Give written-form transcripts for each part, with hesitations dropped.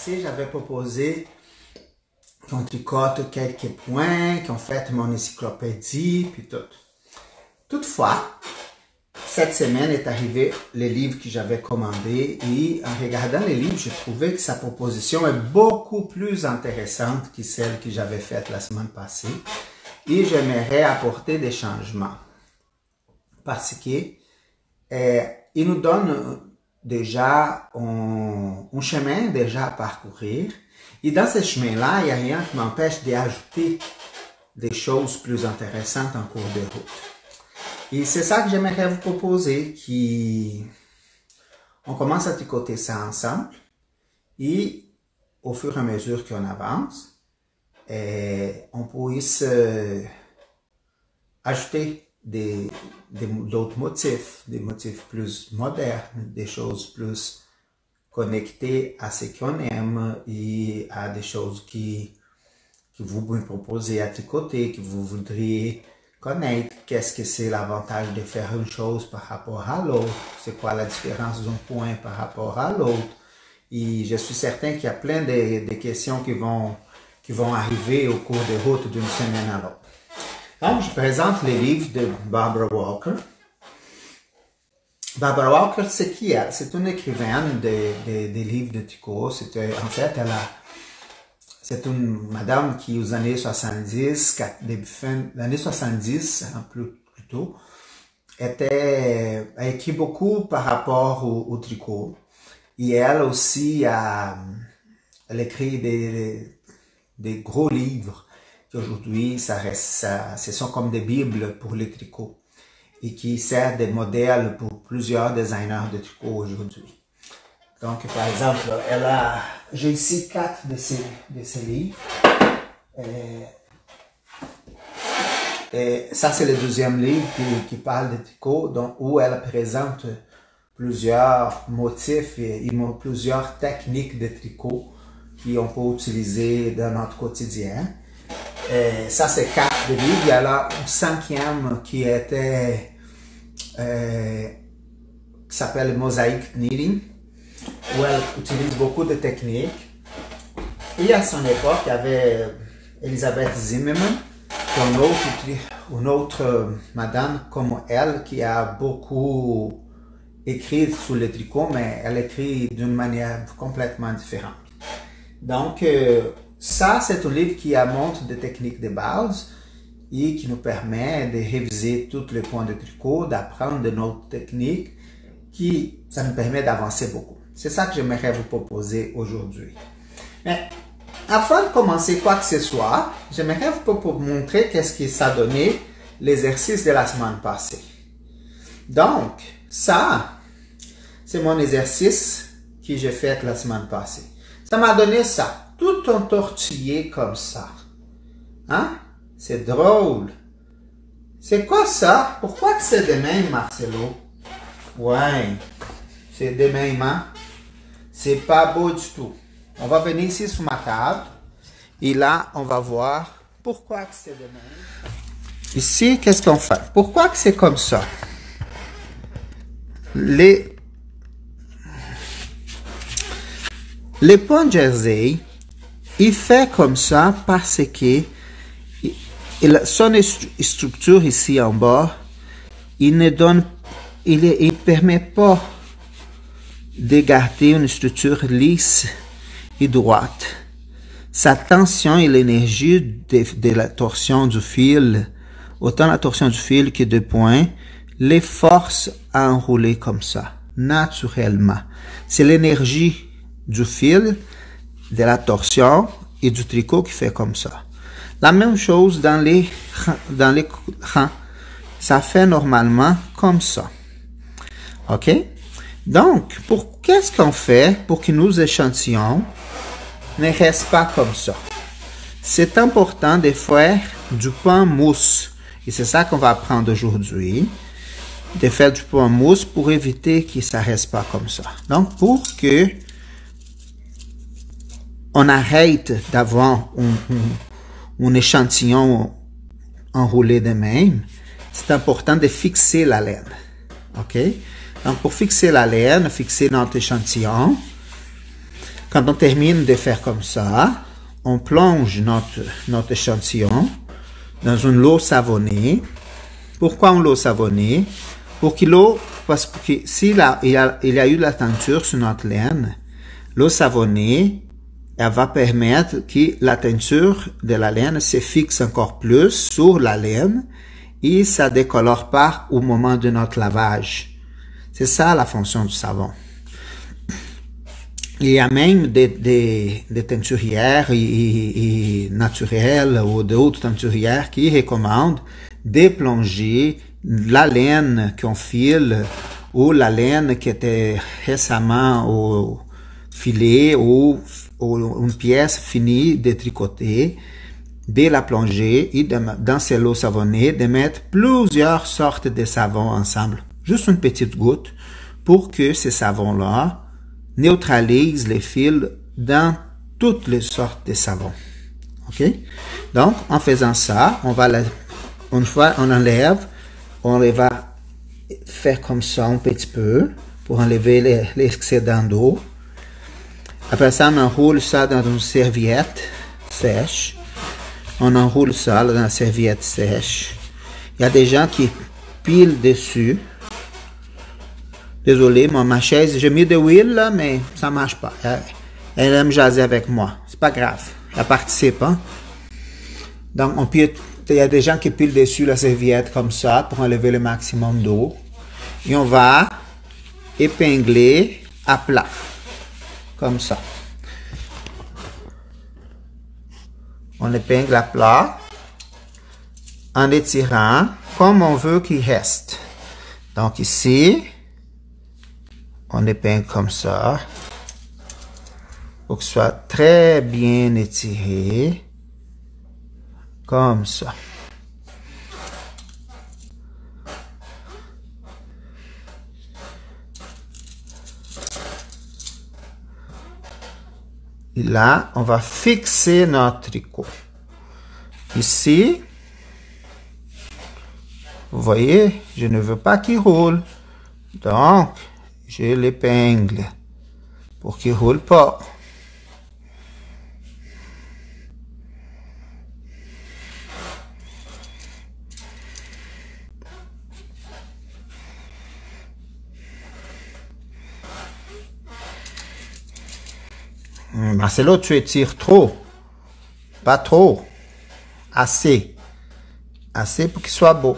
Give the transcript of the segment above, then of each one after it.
passé, j'avais proposé qu'on tricote quelques points, qu'on fasse mon encyclopédie, puis tout. Toutefois, cette semaine est arrivé le livre que j'avais commandé et en regardant le livre, j'ai trouvé que sa proposition est beaucoup plus intéressante que celle que j'avais faite la semaine passée et j'aimerais apporter des changements parce que il nous donne déjà un chemin déjà à parcourir et dans ce chemin-là, il n'y a rien qui m'empêche d'ajouter des choses plus intéressantes en cours de route. Et c'est ça que j'aimerais vous proposer, on commence à tricoter ça ensemble et au fur et à mesure qu'on avance, on puisse ajouter d'autres motifs, des motifs plus modernes, des choses plus connectées à ce qu'on aime et à des choses que vous me proposez à tricoter, que vous voudriez connaître. Qu'est-ce que c'est l'avantage de faire une chose par rapport à l'autre? C'est quoi la différence d'un point par rapport à l'autre? Et je suis certain qu'il y a plein de questions qui vont arriver au cours de route d'une semaine à l'autre. Donc, je présente les livres de Barbara Walker. Barbara Walker, c'est qui elle? C'est une écrivaine des livres de tricot. En fait, c'est une madame qui, aux années 70, début fin, l'année 70, plutôt, a écrit beaucoup par rapport au tricot. Et elle aussi elle écrit des gros livres qui aujourd'hui, ce sont comme des bibles pour le tricot et qui servent de modèles pour plusieurs designers de tricot aujourd'hui. Donc, par exemple, j'ai ici 4 de ces livres. Et ça, c'est le deuxième livre qui parle de tricot, où elle présente plusieurs motifs et plusieurs techniques de tricot qu'on peut utiliser dans notre quotidien. Et ça, c'est 4 livres. Il y a là un 5e qui s'appelle Mosaic Knitting, où elle utilise beaucoup de techniques. Et à son époque, il y avait Elizabeth Zimmermann, une autre madame comme elle, qui a beaucoup écrit sur le tricot, mais elle écrit d'une manière complètement différente. Donc, ça, c'est un livre qui montre des techniques de base et qui nous permet de réviser tous les points de tricot, d'apprendre de nouvelles techniques, ça nous permet d'avancer beaucoup. C'est ça que j'aimerais vous proposer aujourd'hui. Mais avant de commencer quoi que ce soit, j'aimerais vous montrer qu'est-ce que ça a donné l'exercice de la semaine passée. Donc, ça, c'est mon exercice que j'ai fait la semaine passée. Ça m'a donné ça. Tout entortillé comme ça. Hein? C'est drôle. C'est quoi ça? Pourquoi que c'est de même, Marcelo? Ouais. C'est de même, hein? C'est pas beau du tout. On va venir ici sur ma table. Et là, on va voir pourquoi que c'est de même. Ici, qu'est-ce qu'on fait? Pourquoi que c'est comme ça? Les points jersey, il fait comme ça parce que son structure ici en bas, il permet pas de garder une structure lisse et droite. Sa tension et l'énergie de la torsion du fil, autant la torsion du fil que de points, les force à enrouler comme ça, naturellement. C'est l'énergie du fil, de la torsion et du tricot qui fait comme ça. La même chose dans les rangs. Ça fait normalement comme ça. OK? Donc, qu'est-ce qu'on fait pour que nos échantillons ne restent pas comme ça? C'est important de faire du pain mousse. Et c'est ça qu'on va apprendre aujourd'hui. De faire du pain mousse pour éviter que ça ne reste pas comme ça. Donc, pour que on arrête d'avoir un échantillon enroulé de même, c'est important de fixer la laine. OK? Donc, pour fixer la laine, fixer notre échantillon, Quand on termine de faire comme ça, on plonge notre échantillon dans une eau savonnée. Pourquoi une eau savonnée? Parce que s'il il y a eu la teinture sur notre laine, l'eau savonnée, elle va permettre que la teinture de la laine se fixe encore plus sur la laine et ça décolore pas au moment de notre lavage. C'est ça la fonction du savon. Il y a même des teinturières et naturelles ou d'autres teinturières qui recommandent de plonger la laine qu'on file ou la laine qui était récemment au filet ou une pièce finie de tricoter, de la plonger et dans cette eau savonnée de mettre plusieurs sortes de savons ensemble. Juste une petite goutte pour que ces savons-là neutralisent les fils dans toutes les sortes de savons. OK? Donc, en faisant ça, une fois on enlève, on va faire comme ça un petit peu pour enlever l'excédent d'eau. Après ça, on enroule ça dans une serviette sèche. On enroule ça dans la serviette sèche. Il y a des gens qui pilent dessus. Désolé, ma chaise, j'ai mis de l'huile là, mais ça marche pas. Elle aime jaser avec moi. C'est pas grave. Elle participe, hein. Donc, il y a des gens qui pilent dessus la serviette comme ça pour enlever le maximum d'eau. Et on va épingler à plat. Comme ça. On épingle à plat en étirant comme on veut qu'il reste. Donc ici, on épingle comme ça pour que ce soit très bien étiré. Comme ça. Et là, on va fixer notre tricot. Ici, vous voyez, je ne veux pas qu'il roule. Donc, je l'épingle pour qu'il ne roule pas. Marcelo, tu étires trop. Pas trop. Assez. Assez pour qu'il soit beau.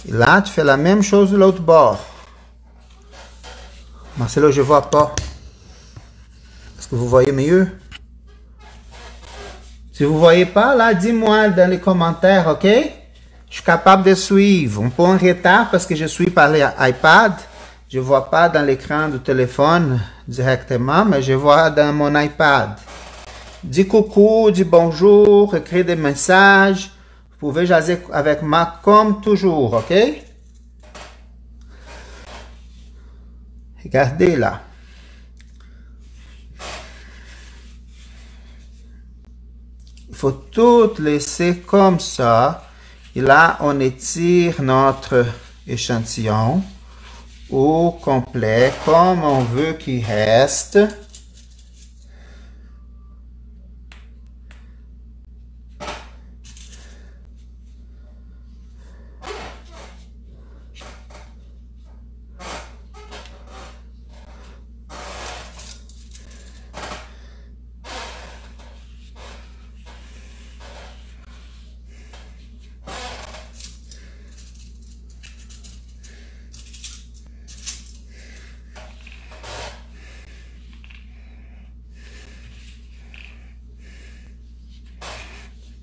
Et là, tu fais la même chose de l'autre bord. Marcelo, je ne vois pas. Est-ce que vous voyez mieux? Si vous ne voyez pas, là, dis-moi dans les commentaires, ok? Je suis capable de suivre. Un peu en retard parce que je suis par l'iPad. Je ne vois pas dans l'écran du téléphone directement, mais je vois dans mon iPad. Dis coucou, dis bonjour, écris des messages. Vous pouvez jaser avec moi comme toujours, ok? Regardez là. Il faut tout laisser comme ça. Et là, on étire notre échantillon au complet, comme on veut qu'il reste.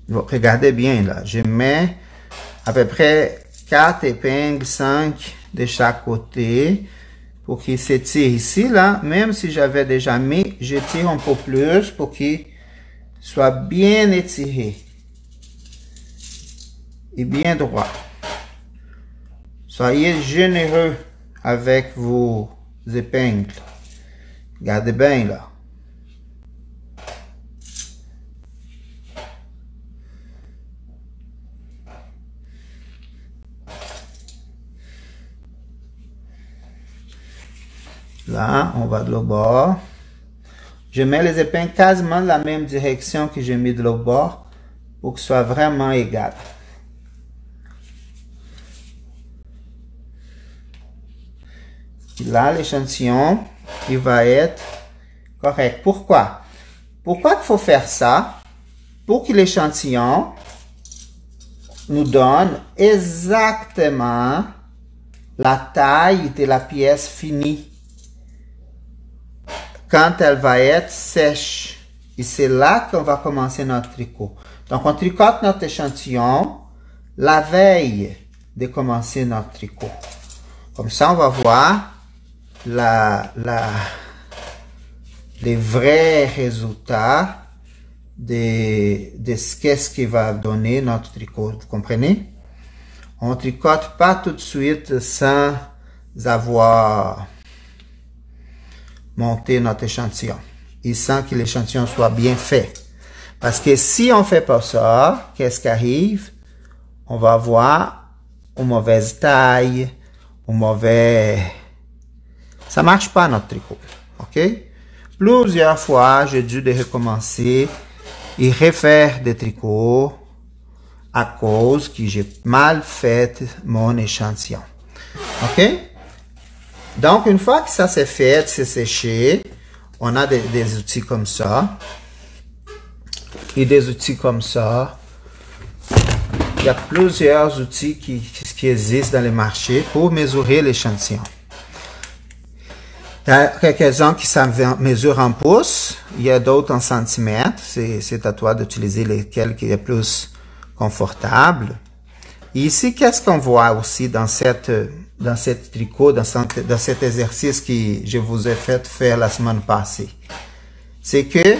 Bon, regardez bien là, je mets à peu près 4 épingles, 5 de chaque côté pour qu'il s'étire ici là, même si j'avais déjà mis, je tire un peu plus pour qu'il soit bien étiré et bien droit. Soyez généreux avec vos épingles. Regardez bien là. Là, on va de l'autre bord. Je mets les épingles quasiment dans la même direction que j'ai mis de l'autre bord pour que ce soit vraiment égal. Là, l'échantillon, il va être correct. Pourquoi? Pourquoi il faut faire ça? Pour que l'échantillon nous donne exactement la taille de la pièce finie quand elle va être sèche. Et c'est là qu'on va commencer notre tricot. Donc, on tricote notre échantillon la veille de commencer notre tricot. Comme ça, on va voir les vrais résultats de ce qui va donner notre tricot. Vous comprenez? On ne tricote pas tout de suite sans avoir monté notre échantillon et sans que l'échantillon soit bien fait. Parce que si on ne fait pas ça, qu'est-ce qui arrive? On va avoir une mauvaise taille, une mauvaise... Ça marche pas notre tricot, ok? Plusieurs fois, j'ai dû recommencer et refaire des tricots à cause que j'ai mal fait mon échantillon, ok? Donc, une fois que ça c'est fait, c'est séché, on a des outils comme ça et des outils comme ça. Il y a plusieurs outils qui existent dans les marchés pour mesurer l'échantillon. Il y a quelques-uns qui mesurent en pouces, il y a d'autres en centimètres. C'est à toi d'utiliser lesquels qui est plus confortable. Et ici, qu'est-ce qu'on voit aussi dans cette tricot, dans cet exercice que je vous ai fait faire la semaine passée? C'est que,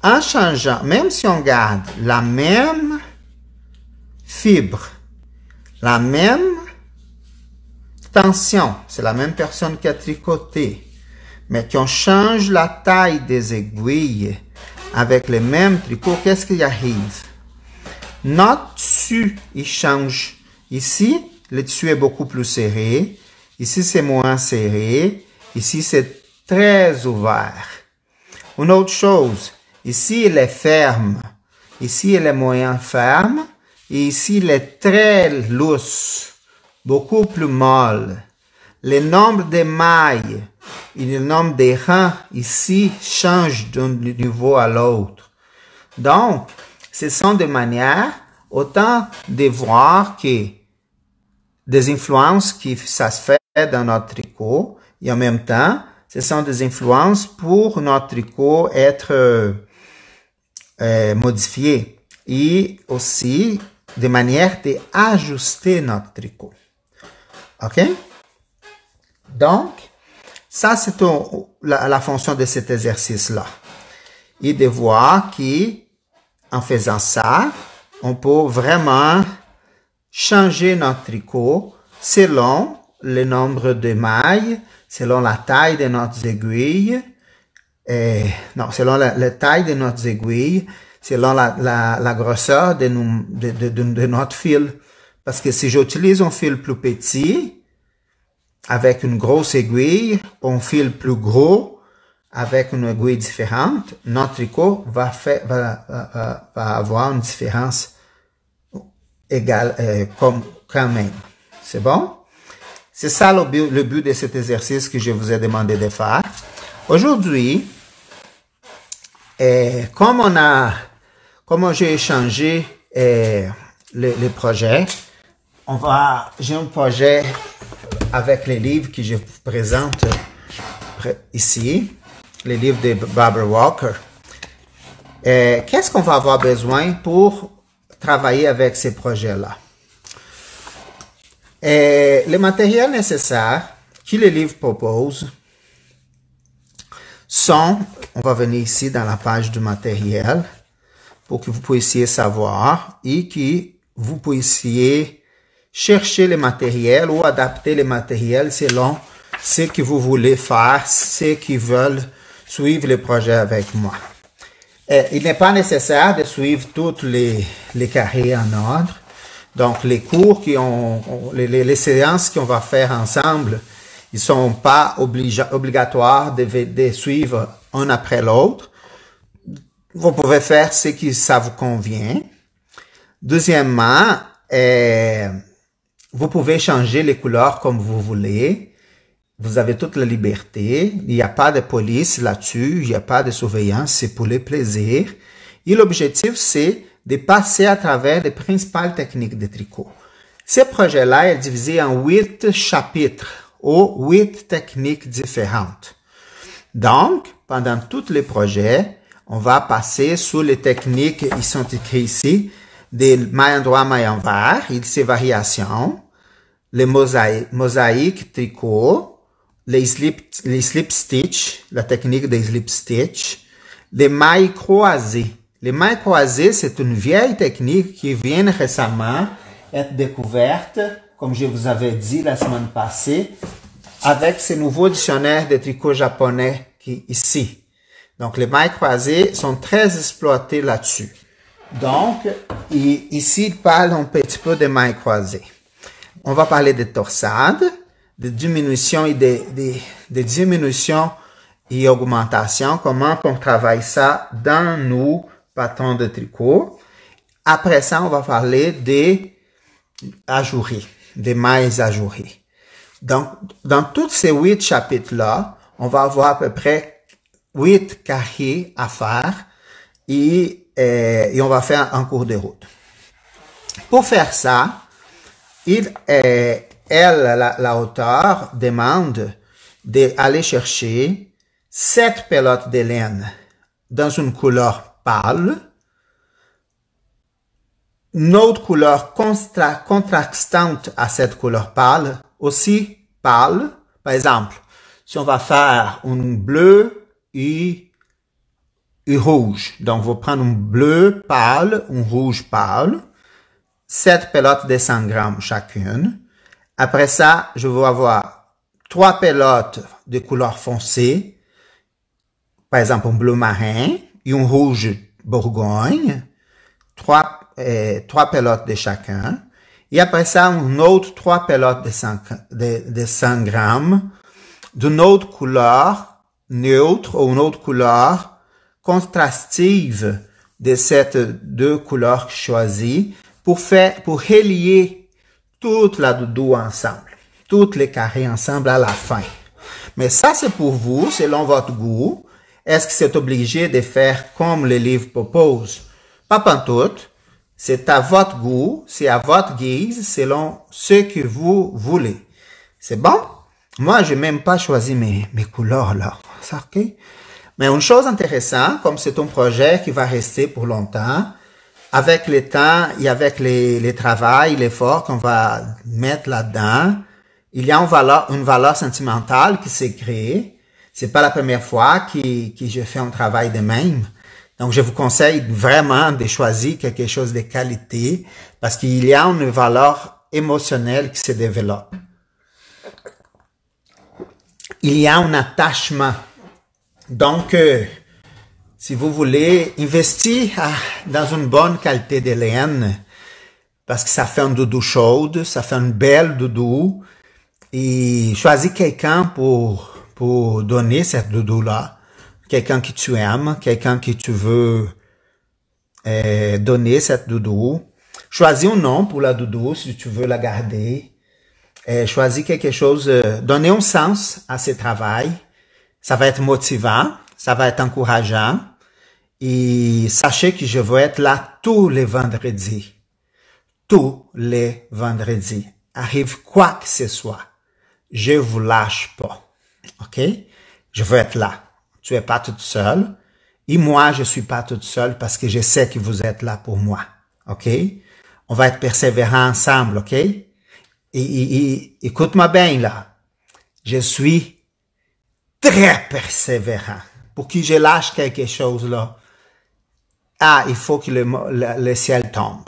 en changeant, même si on garde la même fibre, la même tension, c'est la même personne qui a tricoté, mais qu'on change la taille des aiguilles avec le même tricot, qu'est-ce qui arrive? Notre tissu, il change. Ici, le tissu est beaucoup plus serré. Ici, c'est moins serré. Ici, c'est très ouvert. Une autre chose, ici, il est ferme. Ici, il est moyen ferme. Et ici, il est très lousse, beaucoup plus molle. Le nombre de mailles et le nombre de rangs ici change d'un niveau à l'autre. Donc, ce sont des manières autant de voir que des influences qui ça se fait dans notre tricot et en même temps, ce sont des influences pour notre tricot être modifié et aussi des manières d'ajuster notre tricot. OK? Donc, ça, c'est la fonction de cet exercice-là. Et de voir qu'en faisant ça, on peut vraiment changer notre tricot selon le nombre de mailles, selon la taille de notre aiguille, selon la taille de notre aiguille, selon la grosseur de notre fil. Parce que si j'utilise un fil plus petit, avec une grosse aiguille, un fil plus gros, avec une aiguille différente, notre tricot va avoir une différence égale, quand même. C'est bon? C'est ça le but de cet exercice que je vous ai demandé de faire. Aujourd'hui, comme j'ai échangé les projets, j'ai un projet avec les livres que je vous présente ici, les livres de Barbara Walker. Qu'est-ce qu'on va avoir besoin pour travailler avec ces projets-là? Les matériels nécessaires que les livres proposent sont, on va venir ici dans la page du matériel pour que vous puissiez savoir et que vous puissiez chercher les matériels ou adapter les matériels selon ce que vous voulez faire, ceux qui veulent suivre le projet avec moi. Il n'est pas nécessaire de suivre toutes les carrés en ordre. Donc, les cours les séances qu'on va faire ensemble, ils sont pas obligatoires de suivre un après l'autre. Vous pouvez faire ce qui ça vous convient. Deuxièmement, vous pouvez changer les couleurs comme vous voulez. Vous avez toute la liberté. Il n'y a pas de police là-dessus. Il n'y a pas de surveillance. C'est pour le plaisir. Et l'objectif, c'est de passer à travers les principales techniques de tricot. Ce projet-là est divisé en 8 chapitres ou 8 techniques différentes. Donc, pendant tous les projets, on va passer sur les techniques, ils sont écrits ici, des mailles endroit, mailles envers, et ses variations, les mosaïques tricot, les slip stitch, la technique des slip stitch, les mailles croisées. Les mailles croisées, c'est une vieille technique qui vient récemment être découverte, comme je vous avais dit la semaine passée, avec ce nouveau dictionnaire de tricot japonais qui est ici. Donc, les mailles croisées sont très exploitées là-dessus. Donc, ici, il parle un petit peu des mailles croisées. On va parler de torsades, de diminution et de diminution et augmentation, comment on travaille ça dans nos patrons de tricot. Après ça, on va parler des ajourés, des mailles ajourées. Donc, dans tous ces 8 chapitres-là, on va avoir à peu près 8 carrés à faire et on va faire un cours de route. Pour faire ça, la auteure demande d'aller chercher 7 pelotes de laine dans une couleur pâle, une autre couleur contrastante à cette couleur pâle, aussi pâle. Par exemple, si on va faire un bleu et rouge, donc vous prenez un bleu pâle, un rouge pâle, 7 pelotes de 100 grammes chacune. Après ça, je vais avoir 3 pelotes de couleur foncée, par exemple un bleu marin et un rouge bourgogne, 3 pelotes de chacun. Et après ça, une autre 3 pelotes de 100 grammes d'une autre couleur neutre ou une autre couleur contrastive de ces 2 couleurs choisies pour relier toute la doudou ensemble, toutes les carrés ensemble à la fin. Mais ça, c'est pour vous, selon votre goût. Est-ce que c'est obligé de faire comme le livre propose? Pas pantoute. C'est à votre goût, c'est à votre guise, selon ce que vous voulez. C'est bon? Moi, je n'ai même pas choisi mes couleurs là. Ça, ok? Mais une chose intéressante, comme c'est un projet qui va rester pour longtemps, avec le temps et avec les travail, l'effort qu'on va mettre là-dedans, il y a une valeur sentimentale qui s'est créée. C'est pas la première fois que je fais un travail de même. Donc, je vous conseille vraiment de choisir quelque chose de qualité parce qu'il y a une valeur émotionnelle qui se développe. Il y a un attachement. Donc, si vous voulez investir dans une bonne qualité de laine, parce que ça fait un doudou chaude, ça fait une belle doudou, et choisis quelqu'un pour donner cette doudou-là. Quelqu'un que tu aimes, quelqu'un que tu veux donner cette doudou. Choisis un nom pour la doudou si tu veux la garder. Choisis quelque chose, donner un sens à ce travail. Ça va être motivant, ça va être encourageant. Et sachez que je vais être là tous les vendredis. Tous les vendredis. Arrive quoi que ce soit. Je vous lâche pas. OK? Je veux être là. Tu es pas toute seule. Et moi, je suis pas toute seule parce que je sais que vous êtes là pour moi. OK? On va être persévérants ensemble. OK? Et écoute-moi bien là. Je suis très persévérant. Pour que je lâche quelque chose là. Il faut que le ciel tombe.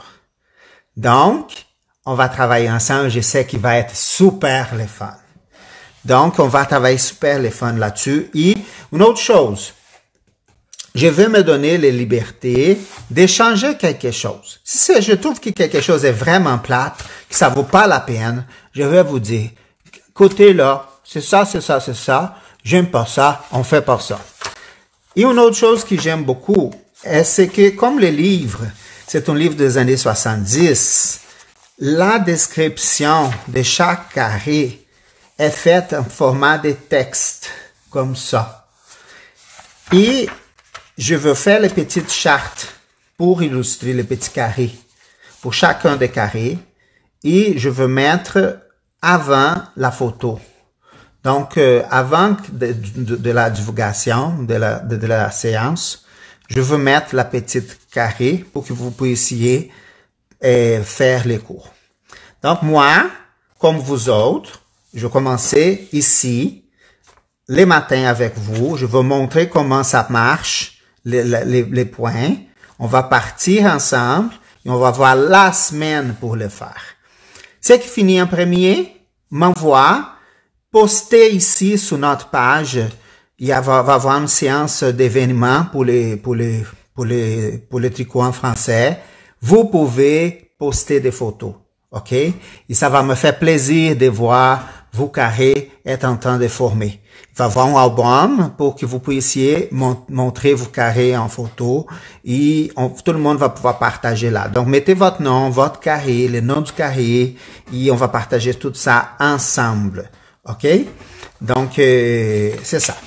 Donc, on va travailler ensemble. Je sais qu'il va être super le fun. Donc, on va travailler super le fun là-dessus. Et une autre chose, je vais me donner les libertés d'échanger quelque chose. Si je trouve que quelque chose est vraiment plate, que ça vaut pas la peine, je vais vous dire, écoutez là, c'est ça, j'aime pas ça, on fait pas ça. Et une autre chose que j'aime beaucoup, c'est que comme le livre, c'est un livre des années 70, la description de chaque carré est faite en format de texte, comme ça. Et je veux faire les petites chartes pour illustrer les petits carrés, pour chacun des carrés, et je veux mettre avant la photo. Donc, avant de la divulgation, de la séance, je veux mettre la petite carré pour que vous puissiez faire les cours. Donc, moi, comme vous autres, je vais commencer ici, les matins avec vous. Je vais montrer comment ça marche, les points. On va partir ensemble et on va voir la semaine pour le faire. Ce qui finit en premier, m'envoie. Postez ici sur notre page, il va y avoir une séance d'événements pour les tricots en français. Vous pouvez poster des photos, ok? Et ça va me faire plaisir de voir vos carrés être en train de former. Il va y avoir un album pour que vous puissiez montrer vos carrés en photo et tout le monde va pouvoir partager là. Donc, mettez votre nom, votre carré, le nom du carré et on va partager tout ça ensemble. OK? Donc, c'est ça.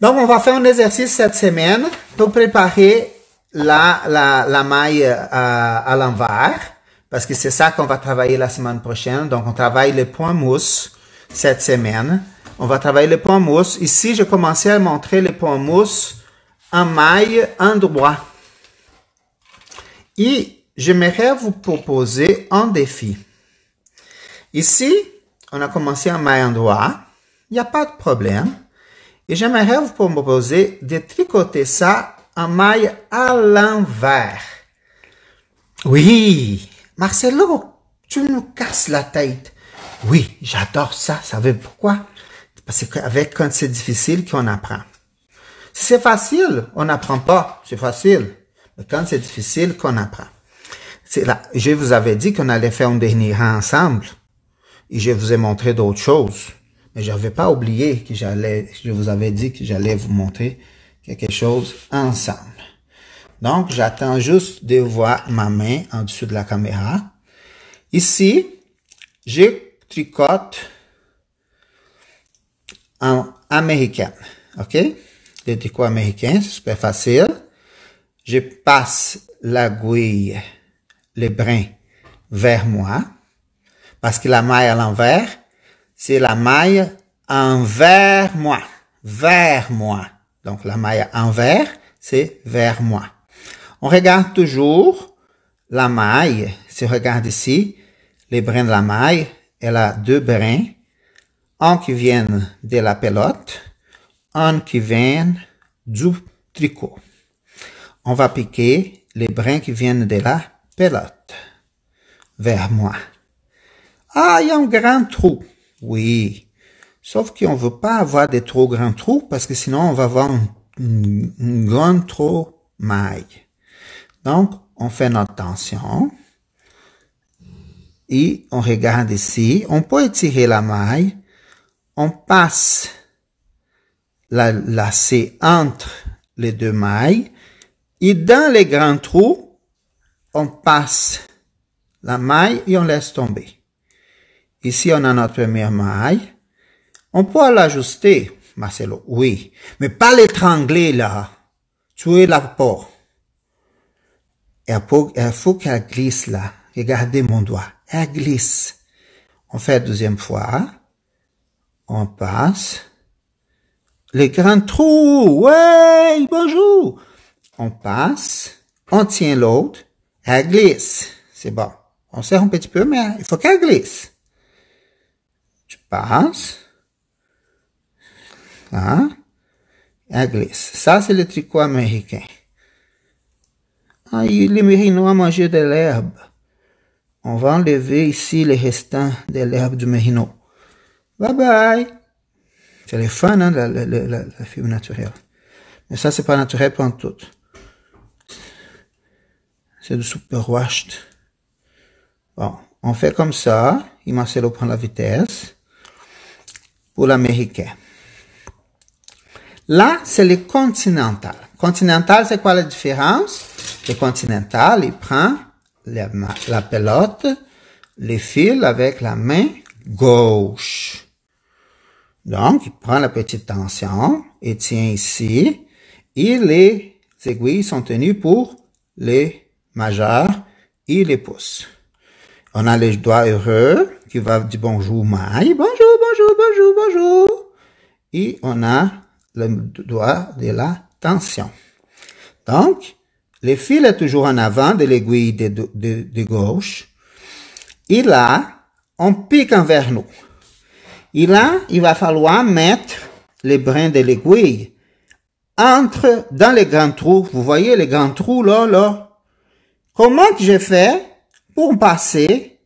Donc, on va faire un exercice cette semaine pour préparer la maille à l'envers, parce que c'est ça qu'on va travailler la semaine prochaine. Donc, on travaille le point mousse cette semaine. On va travailler le point mousse. Ici, je commençais à montrer le point mousse en maille endroit. Et j'aimerais vous proposer un défi. Ici, on a commencé en maille endroit. Il n'y a pas de problème. Et j'aimerais vous proposer de tricoter ça en maille à l'envers. Oui, Marcelo, tu nous casses la tête. Oui, j'adore ça. Savez pourquoi? Parce qu'avec quand c'est difficile qu'on apprend. Si c'est facile, on n'apprend pas. C'est facile. Mais quand c'est difficile, qu'on apprend. C'est là. Je vous avais dit qu'on allait faire un dernier rang ensemble. Et je vous ai montré d'autres choses. Mais je n'avais pas oublié que je vous avais dit que j'allais vous montrer quelque chose ensemble. Donc, j'attends juste de voir ma main en dessous de la caméra. Ici, je tricote en américain. OK? Le tricot américain, c'est super facile. Je passe l'aiguille, le brin vers moi. Parce que la maille à l'envers, c'est la maille envers moi. Vers moi. Donc, la maille envers, c'est vers moi. On regarde toujours la maille. Si on regarde ici, les brins de la maille, elle a deux brins. Un qui vient de la pelote, un qui vient du tricot. On va piquer les brins qui viennent de la pelote vers moi. Ah, il y a un grand trou. Oui. Sauf qu'on ne veut pas avoir des trop grands trous parce que sinon on va avoir une grande trop maille. Donc, on fait notre tension. Et on regarde ici. On peut étirer la maille. On passe la lacet entre les deux mailles. Et dans les grands trous, on passe la maille et on laisse tomber. Ici, on a notre première maille. On peut l'ajuster, Marcelo, oui. Mais pas l'étrangler, là. Tuer la peau. Il faut qu'elle glisse, là. Regardez mon doigt. Elle glisse. On fait la deuxième fois. On passe. Les grands trous. Ouais, bonjour. On passe. On tient l'autre. Elle glisse. C'est bon. On serre un petit peu, mais il faut qu'elle glisse. Tu passes. Là. Elle glisse. Ça, c'est le tricot américain. Ah, le mérino a mangé de l'herbe. On va enlever ici les restants de l'herbe du mérino. Bye bye. C'est le fun, hein, la fibre naturelle. Mais ça, c'est pas naturel pour tout. C'est du superwash. Bon, on fait comme ça. Et Marcelo prend la vitesse. Pour l'américain. Là, c'est le continental. Continental, c'est quoi la différence? Le continental, il prend la pelote, les fils avec la main gauche. Donc, il prend la petite tension et tient ici. Et les aiguilles sont tenues pour les majeurs et les pouces. On a les doigts heureux qui va dire bonjour maille, bonjour, bonjour, bonjour, bonjour. Et on a le doigt de la tension. Donc, le fil est toujours en avant de l'aiguille de gauche. Et là, on pique envers nous. Et là, il va falloir mettre les brins de l'aiguille dans les grands trous. Vous voyez les grands trous là? Comment que j'ai fait pour passer?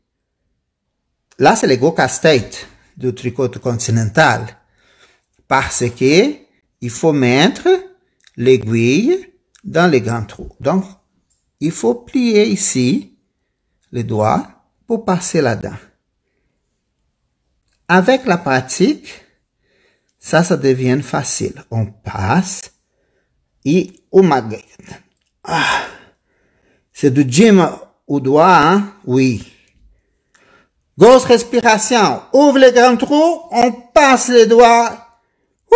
Là, c'est le gros casse-tête du tricot continental. Parce que il faut mettre l'aiguille dans les grands trous. Donc, il faut plier ici les doigts pour passer là-dedans. Avec la pratique, ça devient facile. On passe et on mague. C'est du gym au doigt, hein? Oui. Grosse respiration. Ouvre les grands trous, on passe les doigts.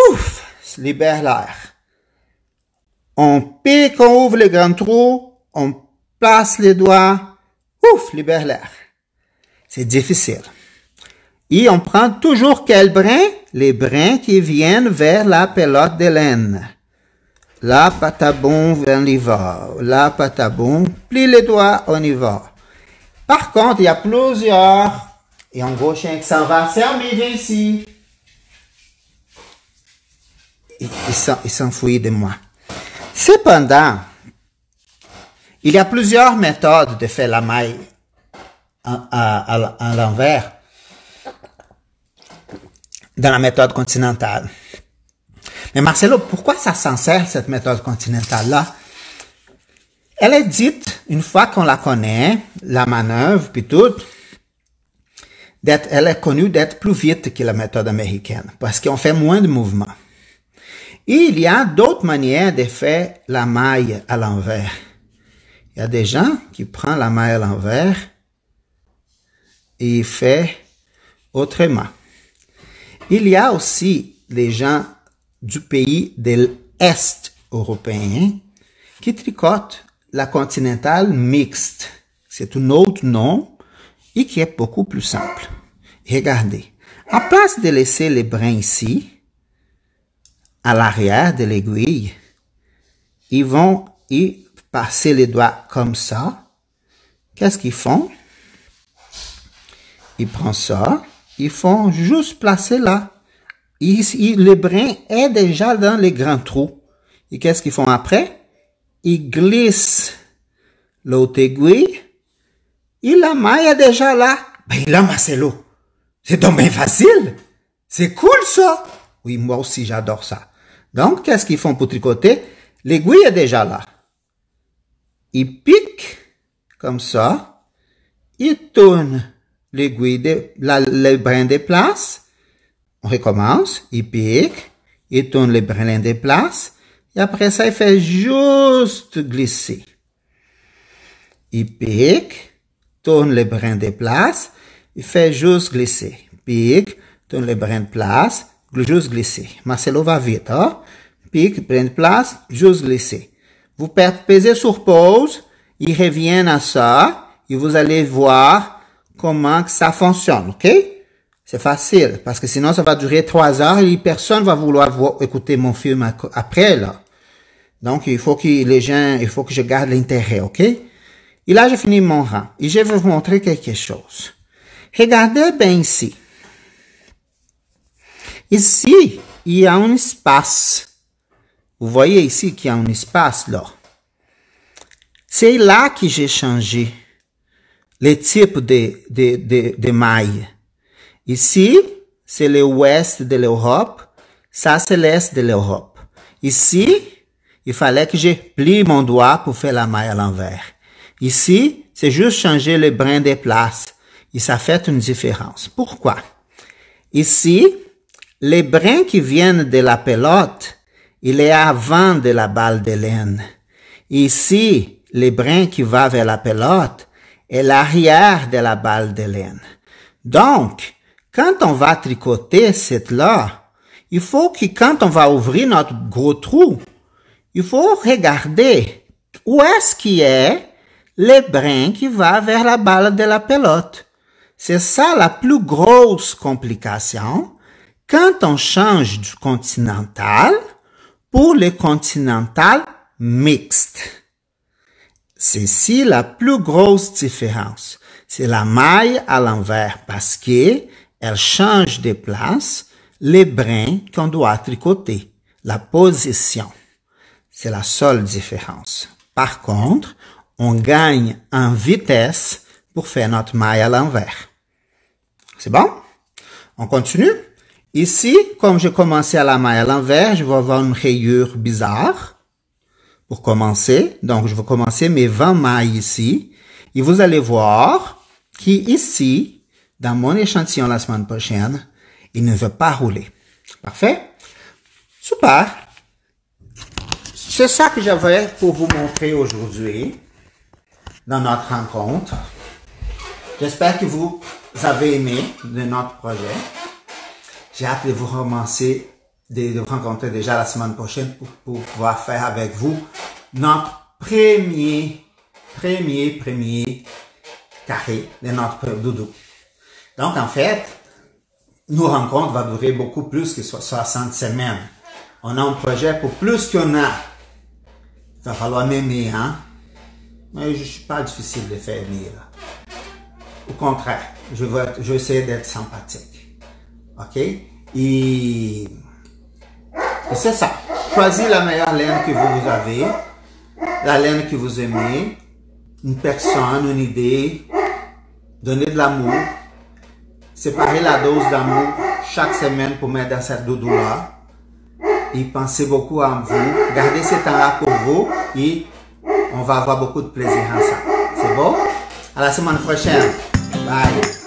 Ouf! Libère l'air. On pique, on ouvre les grands trous, on place les doigts. Ouf! Libère l'air. C'est difficile. Et on prend toujours quel brin? Les brins qui viennent vers la pelote de laine. Là, patabon, on y va. Là, patabon, plie les doigts, on y va. Par contre, il y a plusieurs. Et en gros, chien qui s'en va, il vient ici. Il s'enfuit de moi. Cependant, il y a plusieurs méthodes de faire la maille à l'envers dans la méthode continentale. Mais Marcelo, pourquoi ça s'en sert, cette méthode continentale-là? Elle est dite, une fois qu'on la connaît, la manœuvre, puis tout, elle est connue d'être plus vite que la méthode américaine, parce qu'on fait moins de mouvements. Et il y a d'autres manières de faire la maille à l'envers. Il y a des gens qui prennent la maille à l'envers et ils font autrement. Il y a aussi des gens du pays de l'Est européen qui tricotent la continentale mixte. C'est un autre nom et qui est beaucoup plus simple. Regardez, à place de laisser les brins ici, à l'arrière de l'aiguille, ils vont y passer les doigts comme ça. Qu'est-ce qu'ils font? Ils prennent ça, ils font juste placer là. Le brin est déjà dans les grands trous. Et qu'est-ce qu'ils font après? Ils glissent l'autre aiguille. Et la maille est déjà là. Ben là, Marcelo, c'est donc bien facile. C'est cool ça. Oui, moi aussi j'adore ça. Donc, qu'est-ce qu'ils font pour tricoter? L'aiguille est déjà là. Ils piquent comme ça. Ils tournent l'aiguille, le brin des places. On recommence. Ils piquent. Ils tournent le brin des places. Et après ça, il fait juste glisser. Ils piquent. Tourne le brin des places. Il fait juste glisser. Pique. Tourne le brin de place. Juste glisser. Marcelo va vite, hein? Pique, brin de place, juste glisser. Vous pesez sur pause, il revient à ça, et vous allez voir comment que ça fonctionne, ok? C'est facile, parce que sinon ça va durer 3 heures et personne va vouloir écouter mon film après, là. Donc, il faut que je garde l'intérêt, ok? Et là, j'ai fini mon rang. Et je vais vous montrer quelque chose. Regardez bien ici. Ici, il y a un espace. Vous voyez ici qu'il y a un espace là. C'est là que j'ai changé le type de maille. Ici, c'est l'ouest de l'Europe. Ça, c'est l'est de l'Europe. Ici, il fallait que je plie mon doigt pour faire la maille à l'envers. Ici, c'est juste changer le brin des places. Et ça fait une différence. Pourquoi? Ici, les brins qui viennent de la pelote, il est avant de la balle de laine. Ici, le brin qui va vers la pelote est l'arrière de la balle de laine. Donc, quand on va tricoter cette là, il faut que quand on va ouvrir notre gros trou, il faut regarder où est-ce qu'il est le brin qui va vers la balle de la pelote. C'est ça la plus grosse complication quand on change du continental pour le continental mixte. C'est ici la plus grosse différence. C'est la maille à l'envers parce que elle change de place les brins qu'on doit tricoter, la position. C'est la seule différence. Par contre, on gagne en vitesse pour faire notre maille à l'envers. C'est bon? On continue. Ici, comme j'ai commencé à la maille à l'envers, je vais avoir une rayure bizarre pour commencer. Donc, je vais commencer mes 20 mailles ici. Et vous allez voir qu'ici, dans mon échantillon la semaine prochaine, il ne veut pas rouler. Parfait? Super! C'est ça que j'avais pour vous montrer aujourd'hui dans notre rencontre. J'espère que vous avez aimé de notre projet. J'ai hâte de vous commencer, de vous rencontrer déjà la semaine prochaine pour pouvoir faire avec vous notre premier carré de notre doudou. Donc, en fait, nos rencontres vont durer beaucoup plus que 60 semaines. On a un projet pour plus qu'on a. Il va falloir m'aimer, hein? Mais je ne suis pas difficile de faire aimer, là. Au contraire, je vais essayer d'être sympathique. OK? Et c'est ça. Choisissez la meilleure laine que vous avez, la laine que vous aimez, une personne, une idée, donnez de l'amour, séparez la dose d'amour chaque semaine pour mettre dans cette doudou-là. Et pensez beaucoup à vous, gardez ce temps-là pour vous et on va avoir beaucoup de plaisir ensemble. C'est bon? À la semaine prochaine. Bye.